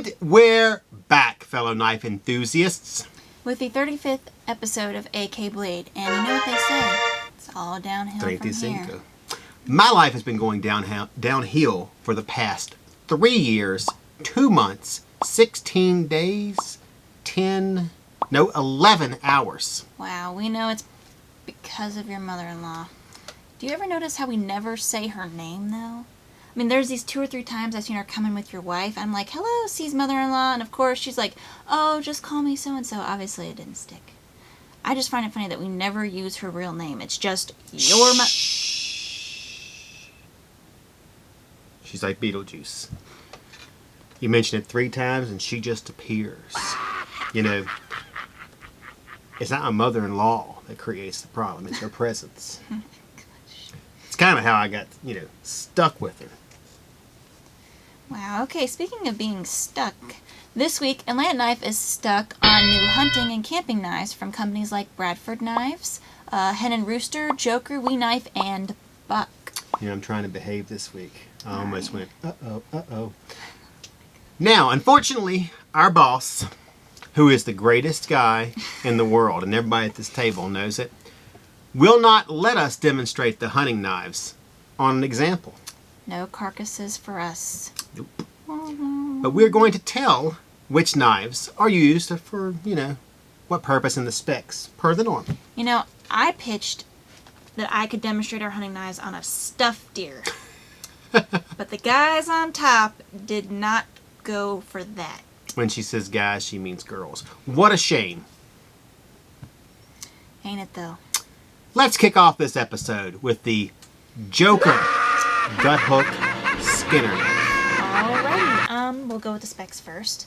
And we're back, fellow knife enthusiasts, with the 35th episode of AK Blade. And you know what they say, it's all downhill from here. My life has been going downhill for the past 3 years, 2 months, 16 days, 11 hours. Wow, we know it's because of your mother-in-law. Do you ever notice how we never say her name, though? I mean, there's these 2 or 3 times I've seen her come in with your wife. I'm like, hello, Cee's mother-in-law. And of course, she's like, oh, just call me so-and-so. Obviously, it didn't stick. I just find it funny that we never use her real name. It's just your She's like Beetlejuice. You mention it 3 times and she just appears. You know, it's not my mother-in-law that creates the problem. It's her presence. It's kind of how I got, stuck with her. Wow, okay, speaking of being stuck, this week, Atlantic Knife is stuck on new hunting and camping knives from companies like Bradford Knives, Hen Rooster, Joker Guthook, and Buck. I'm trying to behave this week. I almost went, uh-oh. Now, unfortunately, our boss, who is the greatest guy in the world, and everybody at this table knows it, will not let us demonstrate the hunting knives on an example. No carcasses for us. Nope. But we're going to tell which knives are used for, what purpose in the specs, per the norm. I pitched that I could demonstrate our hunting knives on a stuffed deer. But the guys on top did not go for that. When she says guys, she means girls. What a shame. Ain't it, though? Let's kick off this episode with the Joker Guthook Skinner. Alrighty, we'll go with the specs first.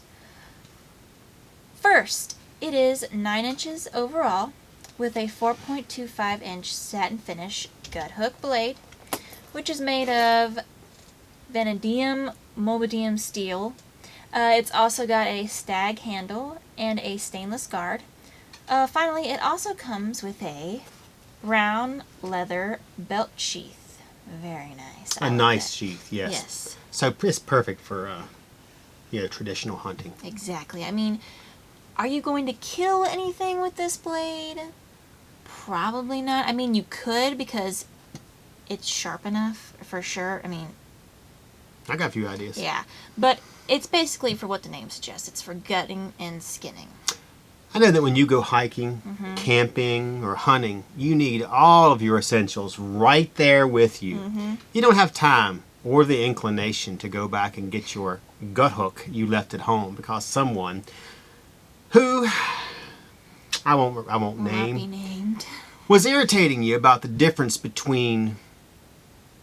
First, it is 9 inches overall with a 4.25-inch satin finish Guthook blade, which is made of vanadium molybdenum steel. It's also got a stag handle and a stainless guard. Finally, it also comes with a brown leather belt sheath. Very nice. A nice sheath, yes. Yes. So it's perfect for, traditional hunting. Exactly. I mean, are you going to kill anything with this blade? Probably not. I mean, you could because it's sharp enough for sure. I mean, I got a few ideas. Yeah, but it's basically for what the name suggests. It's for gutting and skinning. I know that when you go hiking, camping, or hunting, you need all of your essentials right there with you. You don't have time or the inclination to go back and get your Guthook you left at home because someone who I won't name Not be named. was irritating you about the difference between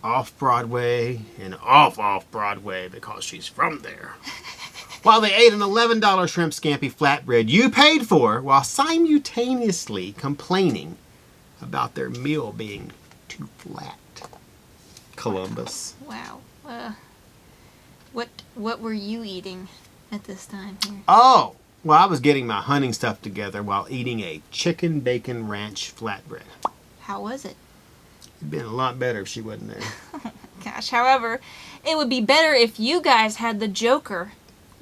off-Broadway and off-Broadway because she's from there. While they ate an $11 shrimp scampi flatbread you paid for while simultaneously complaining about their meal being too flat. Columbus. Wow. What were you eating at this time here? Oh, well, I was getting my hunting stuff together while eating a chicken bacon ranch flatbread. How was it? It'd been a lot better if she wasn't there. Gosh, however, it would be better if you guys had the Joker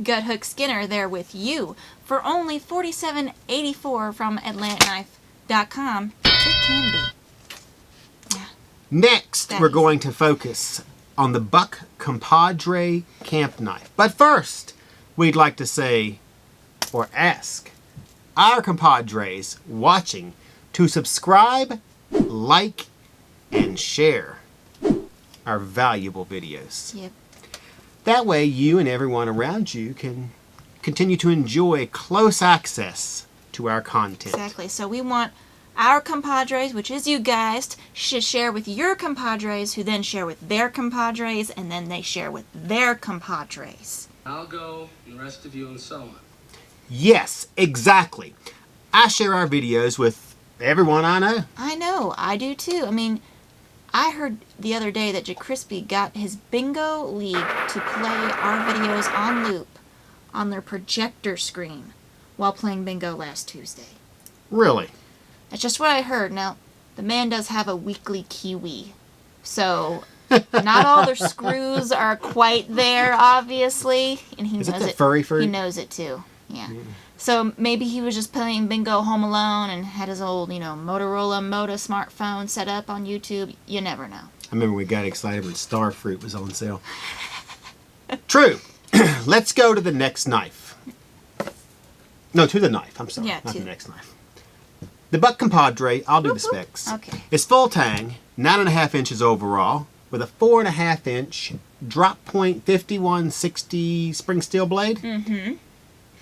Guthook Skinner there with you for only $47.84 from AtlanticKnife.com. It can be. Yeah. Next, we're going to focus on the Buck Compadre camp knife. But first, we'd like to say, or ask, our compadres watching to subscribe, like, and share our valuable videos. Yep. That way, you and everyone around you can continue to enjoy close access to our content. Exactly. So we want our compadres, which is you guys, to share with your compadres, who then share with their compadres, and then they share with their compadres. I'll go, the rest of you, and so on. Yes, exactly. I share our videos with everyone I know. I know. I do too. I mean, I heard the other day that JaCrispy got his bingo league to play our videos on loop on their projector screen while playing bingo last Tuesday. Really? That's just what I heard. Now, the man does have a weekly Kiwi, so Not all their screws are quite there, obviously, and he Is it knows the it. furry fruit? He knows it too. Yeah. So maybe he was just playing bingo home alone and had his old, Motorola Moto smartphone set up on YouTube. You never know. I remember we got excited when Star Fruit was on sale. True. Let's go to the next knife. No, to the knife. I'm sorry. Yeah, not to- the next knife. The Buck Compadre, I'll do the specs. Okay. It's full tang, 9.5 inches overall, with a 4.5 inch drop point 5160 spring steel blade,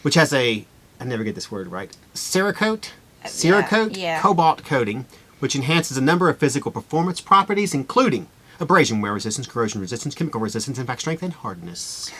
which has a, I never get this word right, Cerakote yeah. cobalt coating, which enhances a number of physical performance properties, including abrasion wear resistance, corrosion resistance, chemical resistance, impact strength, and hardness.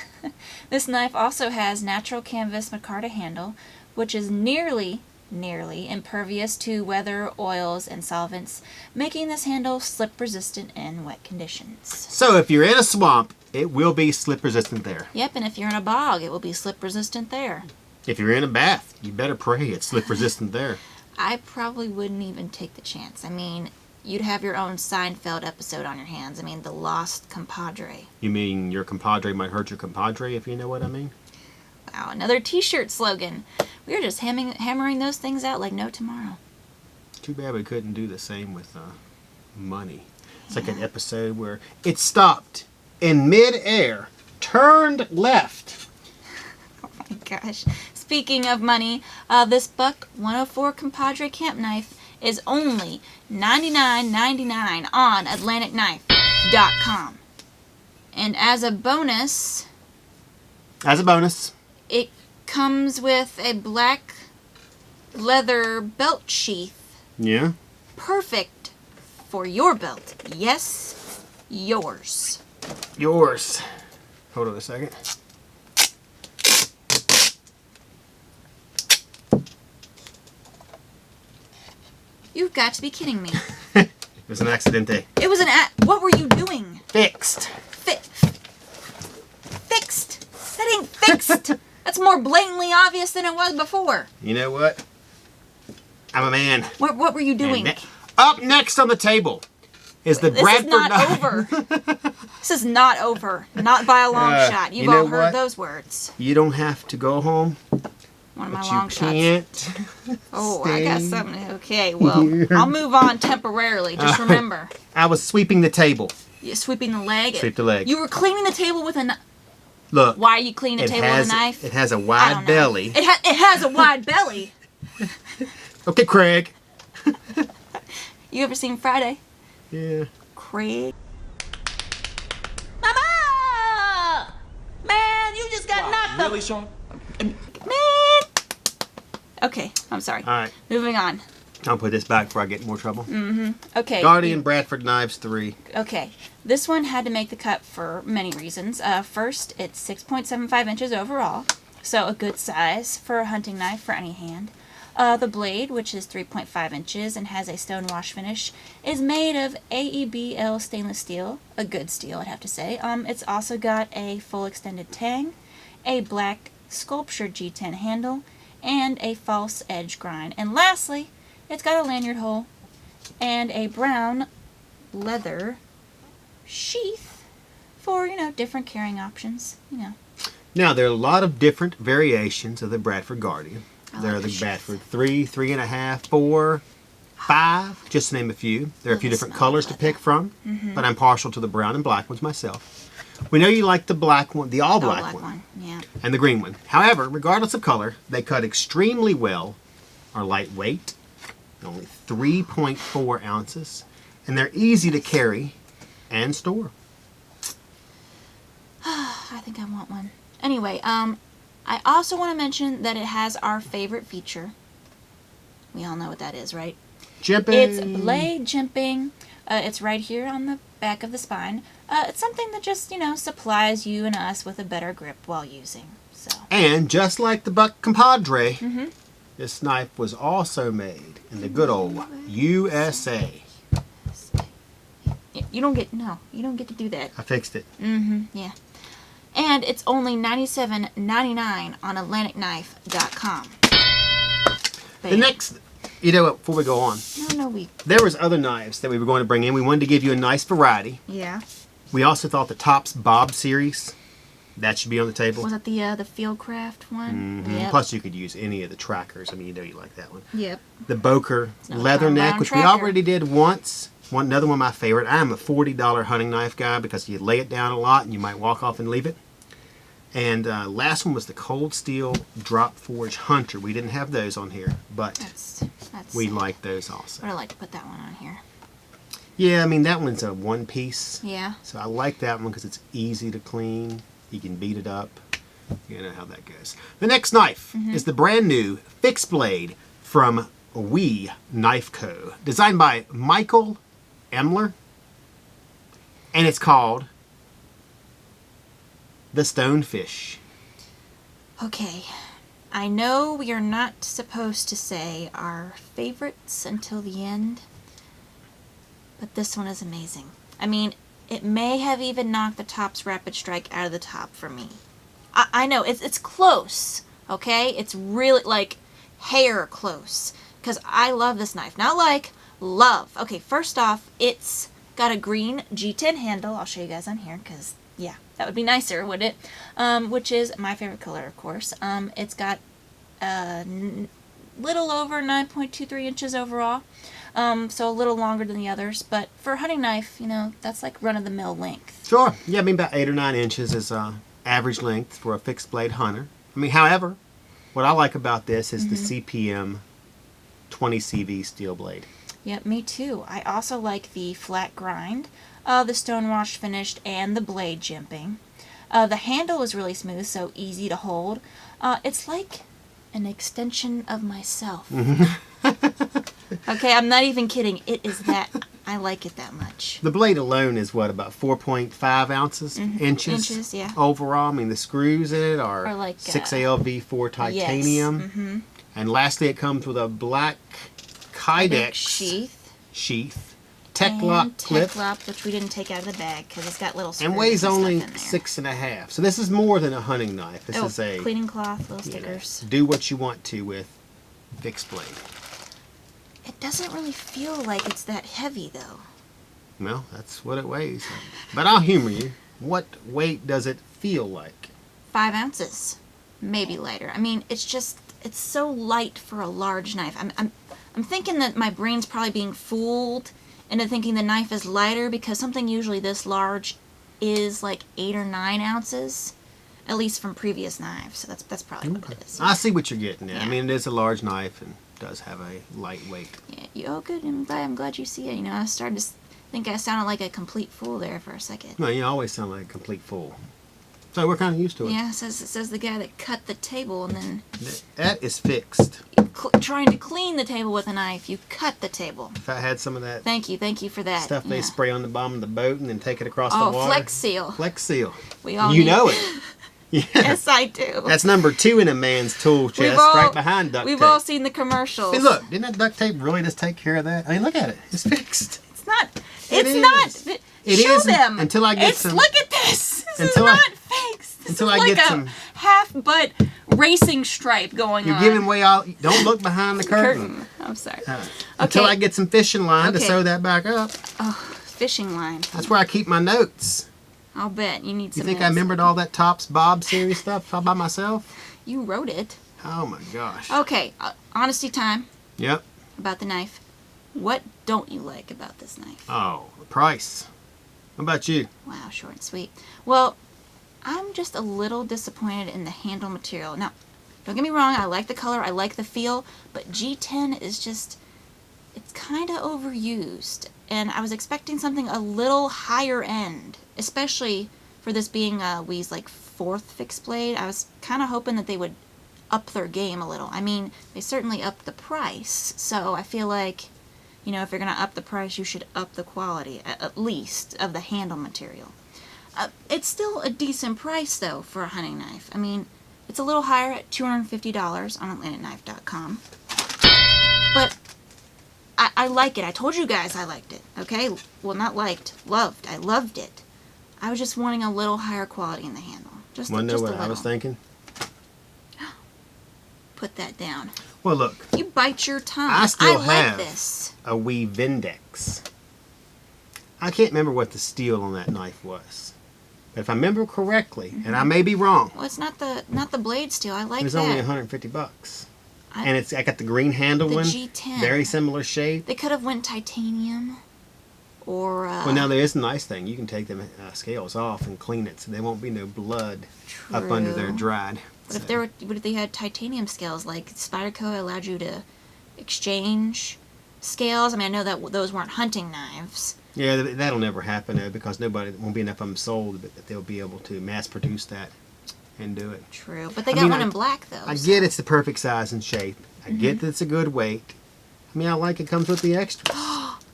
This knife also has natural canvas micarta handle, which is nearly impervious to weather, oils, and solvents, making this handle slip resistant in wet conditions. So if you're in a swamp, it will be slip resistant there. Yep, and if you're in a bog, it will be slip resistant there. If you're in a bath, you better pray it's slip resistant there. I probably wouldn't even take the chance. I mean, you'd have your own Seinfeld episode on your hands. I mean, the lost compadre. You mean your compadre might hurt your compadre, if you know what I mean? Wow, another t-shirt slogan. We are just hammering those things out like no tomorrow. Too bad we couldn't do the same with money. It's like an episode where it stopped in mid-air, turned left. Oh my gosh. Speaking of money, this Buck 104 Compadre camp knife is only $99.99 on AtlanticKnife.com. And as a bonus, it comes with a black leather belt sheath. Yeah? Perfect for your belt. Yes, yours. Yours. Hold on a second. You've got to be kidding me. It was an accidente. It was what were you doing? Fixed. Fixed. That ain't fixed. That's more blatantly obvious than it was before. You know what? I'm a man. What were you doing? Up next on the table is the Bradford Knives. This is not over. This is not over. Not by a long shot. You've you know all heard what? those words. You don't have to go home, One of my but long you shots. can't. Oh, I got something. Okay, well, I'll move on temporarily. Just remember. I was sweeping the table. You're sweeping the leg. Sweep the leg. You were cleaning the table with a knife. Look. Why are you cleaning the table with a knife? It has a I don't wide know. belly. It has a wide belly. Okay, Craig. You ever seen Friday? Yeah. Craig. Mama! Man, you just got knocked up. Really, Sean? Man! Okay, I'm sorry. All right. Moving on. I'll put this back before I get in more trouble. Okay. Guardian Bradford Knives 3. Okay. This one had to make the cut for many reasons. First, it's 6.75 inches overall, so a good size for a hunting knife for any hand. The blade, which is 3.5 inches and has a stone wash finish, is made of AEBL stainless steel, a good steel, I'd have to say. It's also got a full extended tang, a black sculptured G10 handle, and a false edge grind. And lastly, it's got a lanyard hole and a brown leather sheath for, different carrying options, Now, there are a lot of different variations of the Bradford Guardian. There are like the the sheath. Bradford 3, 3.5, 4, 5, just to name a few. There are a few the different smell colors of to leather. pick from, but I'm partial to the brown and black ones myself. We know you like the black one, the all black one, yeah. and the green one. However, regardless of color, they cut extremely well, are lightweight, only 3.4 ounces, and they're easy to carry and store. I think I want one. Anyway, I also want to mention that it has our favorite feature. We all know what that is, right? Jimping. It's blade jimping. It's right here on the back of the spine. It's something that just, supplies you and us with a better grip while using. So. And just like the Buck Compadre, this knife was also made in the good old USA. You don't get to do that. I fixed it. Yeah. And it's only $97.99 on AtlanticKnife.com. The next, before we go on, No, there was other knives that we were going to bring in. We wanted to give you a nice variety. Yeah. We also thought the Tops Bob series, that should be on the table. Was that the Fieldcraft one? Mm-hmm. Yep. Plus, you could use any of the trackers. I mean, you know you like that one. Yep. The Boker Another Leatherneck, which we tracker. already did once. Another one of my favorite. I am a $40 hunting knife guy because you lay it down a lot and you might walk off and leave it. And last one was the Cold Steel Drop Forge Hunter. We didn't have those on here, but That's we like those also. Would I like to put that one on here? Yeah, I mean, that one's a one piece. Yeah. So I like that one because it's easy to clean. You can beat it up. You know how that goes. The next knife is the brand new fixed blade from We Knife Co. Designed by Michael Emler. And it's called the Stonefish. Okay. I know we are not supposed to say our favorites until the end, but this one is amazing. I mean, it may have even knocked the Tops Rapid Strike out of the top for me. I know, it's close, okay? It's really, like, hair close. Because I love this knife. Not like, love. Okay, first off, it's got a green G10 handle. I'll show you guys on here, because, yeah, that would be nicer, wouldn't it? Which is my favorite color, of course. It's got a little over 9.23 inches overall. So a little longer than the others. But for a hunting knife, you know, that's like run-of-the-mill length. Sure. Yeah, I mean, about 8 or 9 inches is average length for a fixed blade hunter. I mean, however, what I like about this is the CPM 20 CV steel blade. Yep, me too. I also like the flat grind, the stonewash finished, and the blade jimping. The handle is really smooth, so easy to hold. It's like an extension of myself. Okay, I'm not even kidding. It is that. I like it that much. The blade alone is what, about 4.5 ounces, inches yeah. overall. I mean, the screws in it are like 6ALV4 titanium. Yes. And lastly, it comes with a black Kydex sheath, Tech Lock clip, which we didn't take out of the bag because it's got little screws and weighs only stuff in there. 6.5. So this is more than a hunting knife. This is a cleaning cloth, little stickers. Do what you want to with fixed blade. It doesn't really feel like it's that heavy, though. Well, that's what it weighs. But I'll humor you. What weight does it feel like? 5 ounces, maybe lighter. I mean, it's so light for a large knife. I'm thinking that my brain's probably being fooled into thinking the knife is lighter because something usually this large is like 8 or 9 ounces, at least from previous knives. So that's probably what it is. I see what you're getting at. Yeah. I mean, it is a large knife and does have a light weight. Yeah. Oh, good. I'm glad you see it. You know, I started to think I sounded like a complete fool there for a second. No, you always sound like a complete fool. So we're kind of used to it. Yeah, it says the guy that cut the table and then that is fixed. trying to clean the table with a knife, you cut the table. If I had some of that Thank you for that. stuff they spray on the bottom of the boat and then take it across the water. Oh, Flex Seal. Flex Seal. We all You need know it. Yeah. Yes, I do. That's number 2 in a man's tool chest, right behind duct tape. We've all seen the commercials. Hey, look, didn't that duct tape really just take care of that? I mean, look at it. It's fixed. It's not. It It's not. It Show is them. until I get some. Look at this. This Until is I- not fixed. This until is I like get a some- half-butt racing stripe going You're on. giving away all. Don't look behind the curtain. I'm sorry. Until I get some fishing line to Okay. sew that back up. Oh, fishing line. That's where I keep my notes. I'll bet you need You some. think I notes. remembered all that Tops Bob series stuff all by myself? You wrote it. Oh my gosh. Okay, honesty time Yep. about the knife. What don't you like about this knife? Oh, the price. What about you? Wow, short and sweet. Well, I'm just a little disappointed in the handle material. Now, don't get me wrong, I like the color, I like the feel, but G10 is just, it's kind of overused. And I was expecting something a little higher end, especially for this being Wee's like 4th fixed blade. I was kind of hoping that they would up their game a little. I mean, they certainly upped the price, so I feel like, you know, if you're going to up the price, you should up the quality, at least, of the handle material. It's still a decent price, though, for a hunting knife. I mean, it's a little higher at $250 on AtlanticKnife.com. But I like it. I told you guys I liked it, okay? Well, not liked, loved. I loved it. I was just wanting a little higher quality in the handle. Just Want to know a what little. I was thinking? Put that down. Well, look. You bite your tongue. I still like have this. a Wee Vindex. I can't remember what the steel on that knife was. But if I remember correctly, and I may be wrong. Well, it's not the blade steel. I like that. It was only $150. And I got the green handle the one. G10. Very similar shape. They could have went titanium. Or well, now there is a nice thing. You can take them scales off and clean it, so there won't be no blood up under there dried. But if they had titanium scales, like Spyderco allowed you to exchange scales. I mean, I know that those weren't hunting knives. Yeah, that'll never happen though, because won't be enough of them sold that they'll be able to mass produce that and do it. True, but they got one in black though. I get it's the perfect size and shape. I get that it's a good weight. I mean, I like it comes with the extras.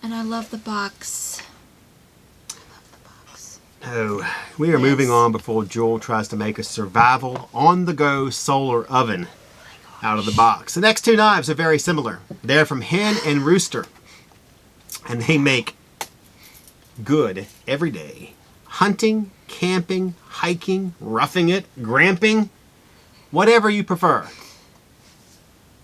And I love the box. Oh, we are moving on before Jul tries to make a survival on-the-go solar oven out of the box. The next two knives are very similar. They're from Hen and Rooster, and they make good everyday hunting, camping, hiking, roughing it, gramping, whatever you prefer.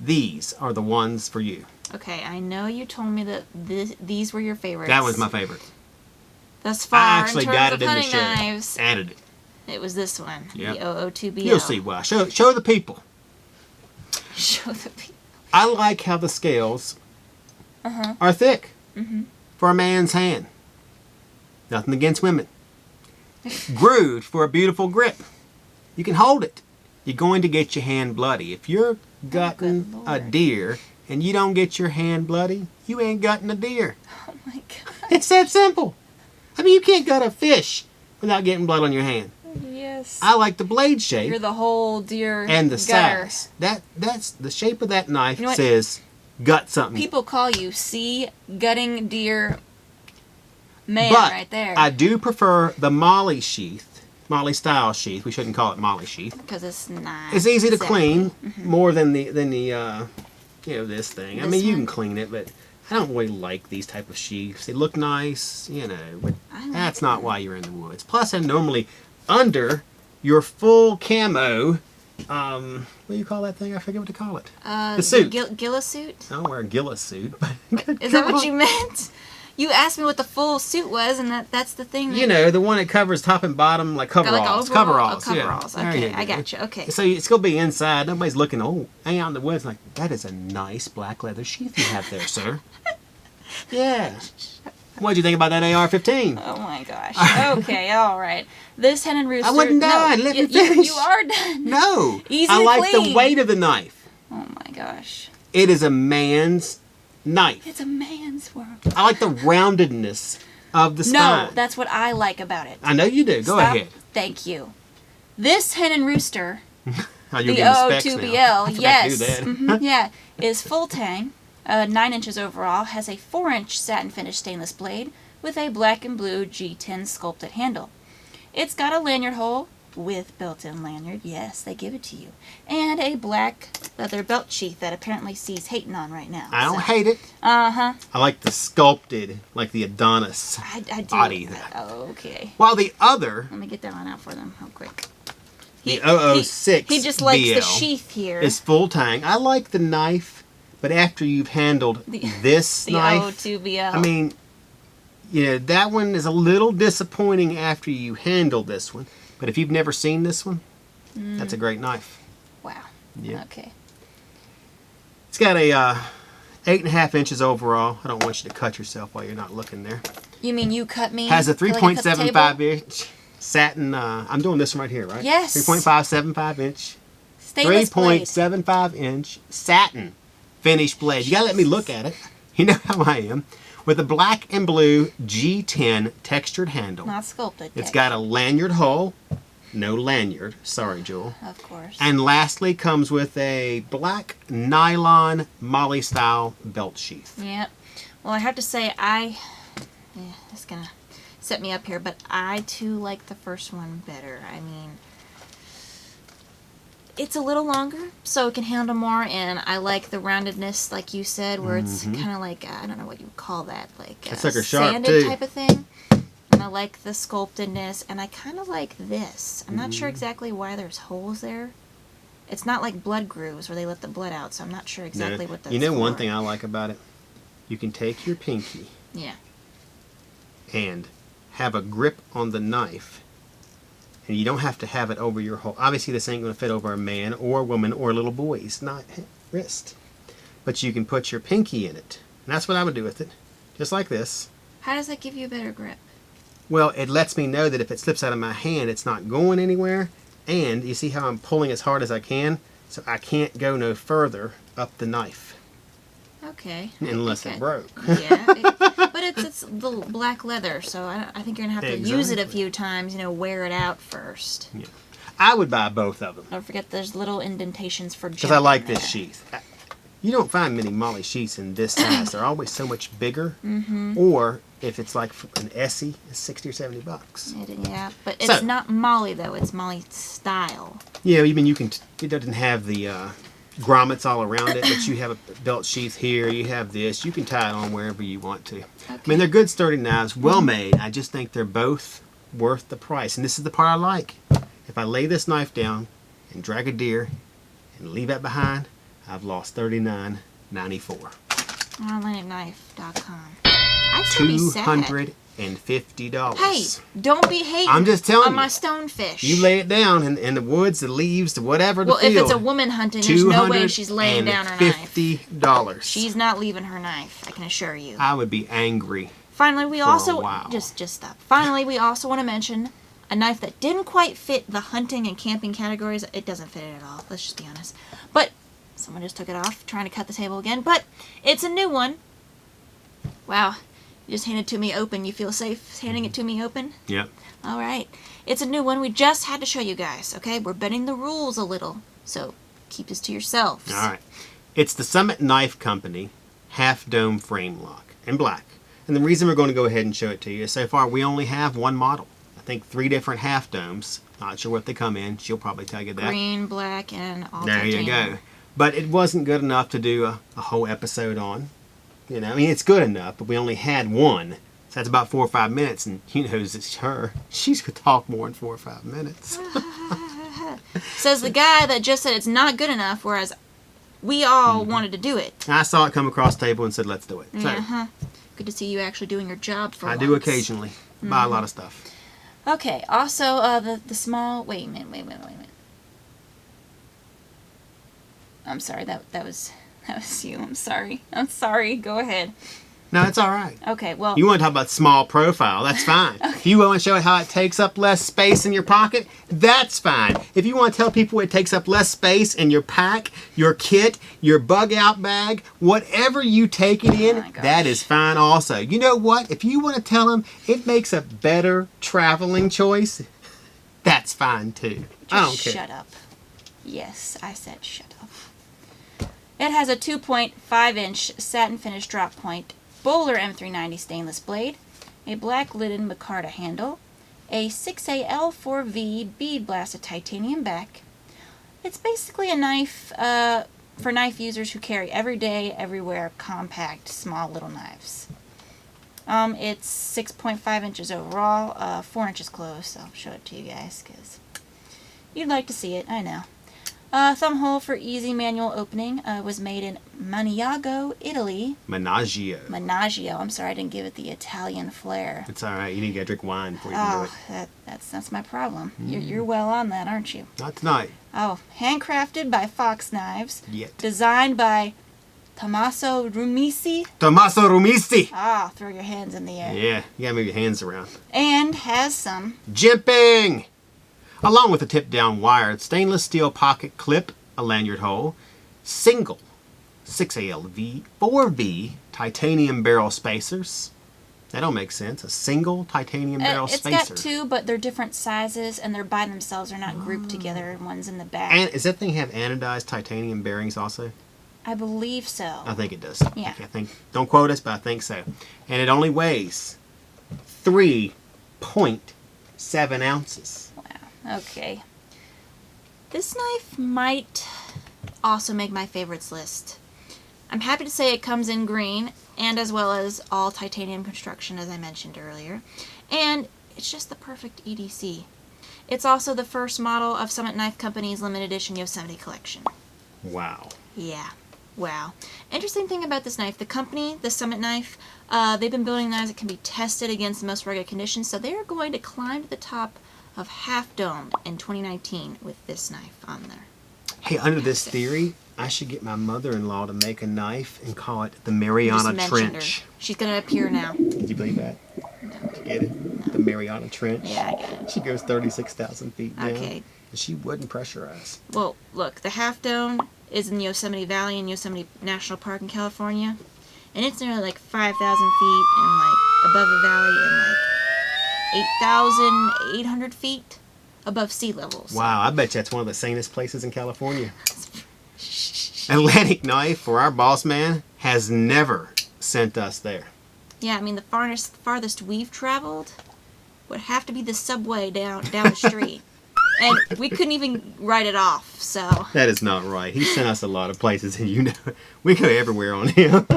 These are the ones for you. Okay, I know you told me that these were your favorites. That was my favorite. Thus far, I actually in terms got of it in the hunting shed. knives, Added it. it was this one, Yep. the 002BL. You'll see why. Show the people. Show the people. I like how the scales are thick for a man's hand. Nothing against women. Grooved for a beautiful grip. You can hold it. You're going to get your hand bloody. If you're gutting a deer and you don't get your hand bloody, you ain't gutting a deer. Oh my god. It's that simple. I mean, you can't gut a fish without getting blood on your hand. Yes. I like the blade shape. You're the whole deer and the gutter. size. That's the shape of that knife. You know what? Says gut something. People call you gutting deer man but right there. I do prefer the Molly sheath, Molly style sheath. We shouldn't call it Molly sheath because it's not. It's easy to clean more than the this thing. I mean, you can clean it, but I don't really like these type of sheaths. They look nice, but that's not why you're in the woods. Plus, I'm normally under your full camo. What do you call that thing? I forget what to call it. The suit. Gilla suit? I don't wear a Gilla suit. But is that what you meant? You asked me what the full suit was, and that's the thing. The one that covers top and bottom, like coveralls. Coveralls. Coveralls. Okay, I got you. Okay. So it's going to be inside. Nobody's looking, hang out in the woods. Like, that is a nice black leather sheath you have there, sir. Yeah. What'd you think about that AR-15? Oh my gosh. Okay, all right. This Hen and Rooster. I wasn't done. Let me finish. You are done. No. Easy I to like clean. the weight of the knife. Oh my gosh. It is a man's knife. It's a man's world. I like the roundedness of the spine. No, that's what I like about it. I know you do. Go ahead. Thank you. This Hen and Rooster, Oh, you're the getting specs 002BL, now. I forgot yes, to do that. yeah, is full tang, 9 inches overall, has a 4-inch satin finish stainless blade with a black and blue G10 sculpted handle. It's got a lanyard hole with built-in lanyard, yes, they give it to you, and a black leather belt sheath that apparently C's hating on right now. I don't hate it. Uh-huh. I like the sculpted, like the Adonis I do. body. Okay. While the other, Let me get that one out for them real quick. the 006 He just likes BL the sheath here. is full tang. I like the knife, but after you've handled this the knife, 002BL. I mean, that one is a little disappointing after you handle this one. But if you've never seen this one, that's a great knife. Wow. Yeah. Okay. It's got a 8.5 inches overall. I don't want you to cut yourself while you're not looking there. You mean you cut me? Has a till I cut the 3.75 table? inch satin. I'm doing this one right here, right? Yes. 3.575 inch. Stainless blade. 3.75 inch satin finish blade. You gotta let me look at it. You know how I am. With a black and blue G10 textured handle. Not sculpted. It's got a lanyard hole. No lanyard. Sorry, Jul. Of course. And lastly comes with a black nylon Molly style belt sheath. Yep. Well, I have to say, it's gonna set me up here, but I too like the first one better. I mean, it's a little longer, so it can handle more, and I like the roundedness, like you said, where it's kind of like, I don't know what you would call that, like It's like a sharp sanded too. type of thing. And I like the sculptedness, and I kind of like this. I'm not sure exactly why there's holes there. It's not like blood grooves where they let the blood out, so I'm not sure exactly what that's You know one for. thing I like about it? You can take your pinky Yeah. and have a grip on the knife. And you don't have to have it over your whole... Obviously, this ain't going to fit over a man or a woman or a little boy's wrist. But you can put your pinky in it. And that's what I would do with it. Just like this. How does that give you a better grip? Well, it lets me know that if it slips out of my hand, it's not going anywhere. And you see how I'm pulling as hard as I can? So I can't go no further up the knife. Okay. Unless it broke. Yeah. But it's the black leather, so I think you're going to have to use it a few times, wear it out first. Yeah. I would buy both of them. Don't forget there's little indentations for because I like this sheath. You don't find many Molly sheaths in this size. They're always so much bigger. Mm-hmm. Or if it's like an Essie, it's $60 or $70. Yeah, but it's not Molly though. It's Molly style. Yeah, even you can. It doesn't have the grommets all around it, but you have a belt sheath here. You have this. You can tie it on wherever you want to. Okay. I mean, they're good, sturdy knives, well made. I just think they're both worth the price. And this is the part I like. If I lay this knife down and drag a deer and leave that behind, I've lost $39.94. OnlineKnife.com. I'd still be sad. $250. Hey, don't be hating. I'm just telling on you. my stonefish. You lay it down in the woods, the leaves, the whatever. Well, the field, if it's a woman hunting, there's no way she's laying down her knife. $50. She's not leaving her knife. I can assure you. I would be angry. Finally, we also a just stop. Finally, we also want to mention a knife that didn't quite fit the hunting and camping categories. It doesn't fit it at all. Let's just be honest. But someone just took it off, trying to cut the table again. But it's a new one. Wow. You just handed it to me open. You feel safe handing it to me open? Yep. All right. It's a new one. We just had to show you guys, okay? We're bending the rules a little. So keep this to yourselves. All right. It's the Summit Knife Company Half Dome Frame Lock in black. And the reason we're going to go ahead and show it to you is so far we only have one model. I think 3 different half domes. Not sure what they come in. She'll probably tell you that. Green, black, and all There titanium. you go. But it wasn't good enough to do a whole episode on. I mean, it's good enough, but we only had one. So that's about 4 or 5 minutes, and it's her. She's going to talk more than 4 or 5 minutes. Says the guy that just said it's not good enough, whereas we all wanted to do it. I saw it come across the table and said, let's do it. So, Good to see you actually doing your job for once. I do occasionally. Buy a lot of stuff. Okay, also, the small... Wait a minute. I'm sorry, that was you. I'm sorry. Go ahead. No, it's all right. Okay, well... You want to talk about small profile, that's fine. Okay. If you want to show how it takes up less space in your pocket, that's fine. If you want to tell people it takes up less space in your pack, your kit, your bug out bag, whatever you take it in, that is fine also. You know what? If you want to tell them it makes a better traveling choice, that's fine too. I don't care. Shut up. Yes, I said shut up. It has a 2.5-inch satin finish drop point, Bowler M390 stainless blade, a black lidded micarta handle, a 6AL4V bead blasted titanium back. It's basically a knife for knife users who carry everyday, everywhere, compact, small little knives. It's 6.5 inches overall, 4 inches close. I'll show it to you guys because you'd like to see it, I know. Thumb hole for easy manual opening was made in Maniago, Italy. Menaggio. I'm sorry I didn't give it the Italian flair. It's all right. You need to drink wine before you can do it. That's my problem. You're well on that, aren't you? Not tonight. Oh, handcrafted by Fox Knives. Yet. Designed by Tommaso Rumisi. Ah, throw your hands in the air. Yeah, you gotta move your hands around. And has some jimping! Along with a tip-down wired stainless steel pocket clip, a lanyard hole, single 6AL4V titanium barrel spacers. That don't make sense. A single titanium barrel spacer. It's got 2, but they're different sizes, and they're by themselves. They're not grouped together, and one's in the back. And does that thing have anodized titanium bearings also? I believe so. I think it does. Yeah. Okay, don't quote us, but I think so. And it only weighs 3.7 ounces. Okay. This knife might also make my favorites list. I'm happy to say it comes in green, and as well as all titanium construction, as I mentioned earlier. And it's just the perfect EDC. It's also the first model of Summit Knife Company's limited edition Yosemite collection. Wow. Yeah. Wow. Interesting thing about this knife, the company, the Summit knife, they've been building knives that can be tested against the most rugged conditions, so they are going to climb to the top of Half Dome in 2019 with this knife on there. Hey, under this theory, I should get my mother-in-law to make a knife and call it the Mariana Trench. Her. She's going to appear now. Did you believe that? No. Did you get it? No. The Mariana Trench. Yeah, I get it. She goes 36,000 feet down. Okay. And she wouldn't pressure us. Well, look, the Half Dome is in Yosemite Valley in Yosemite National Park in California, and it's nearly like 5,000 feet and like above the valley and like 8,800 feet above sea level. So. Wow, I bet you that's one of the sanest places in California. Atlantic Knife, for our boss man, has never sent us there. Yeah, I mean the farthest we've traveled would have to be the subway down the street. And we couldn't even write it off, so... That is not right. He sent us a lot of places, and you know, we go everywhere on him.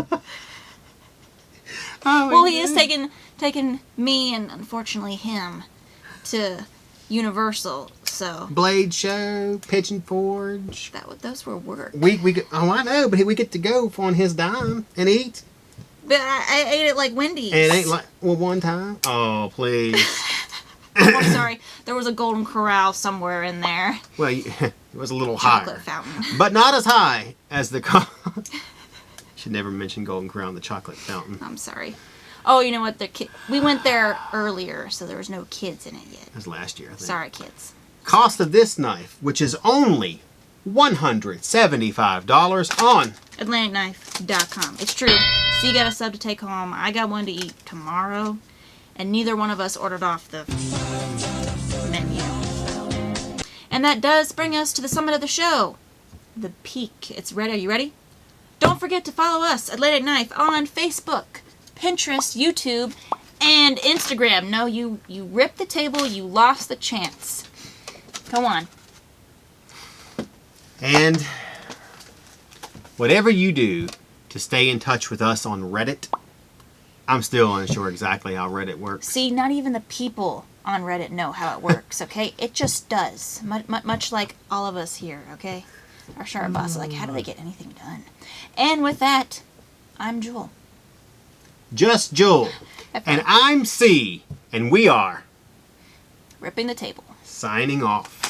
Well, he is taking me and, unfortunately, him to Universal, so... Blade Show, Pigeon Forge. Those were work. I know, but we get to go on his dime and eat. But I ate it like Wendy's. And it ain't like, well, one time? Oh, please. Oh, I'm sorry. There was a Golden Corral somewhere in there. Well, it was a little Chocolate higher. fountain. But not as high as the... Should never mention Golden Corral and the chocolate fountain. I'm sorry. Oh, you know what? We went there earlier, so there was no kids in it yet. That was last year, I think. Sorry, kids. Cost of this knife, which is only $175 on AtlanticKnife.com. It's true. So you got a sub to take home. I got one to eat tomorrow. And neither one of us ordered off the menu. And that does bring us to the summit of the show. The peak. It's ready. Are you ready? Don't forget to follow us, Atlantic Knife, on Facebook, Pinterest, YouTube, and Instagram. No, you ripped the table. You lost the chance. Go on. And whatever you do to stay in touch with us on Reddit, I'm still unsure exactly how Reddit works. See, not even the people on Reddit know how it works, okay? It just does. Much like all of us here, okay? Our sharp boss is like, how do they get anything done? And with that, I'm Jul. Just Jul. And I'm C. And we are... Ripping the table. Signing off.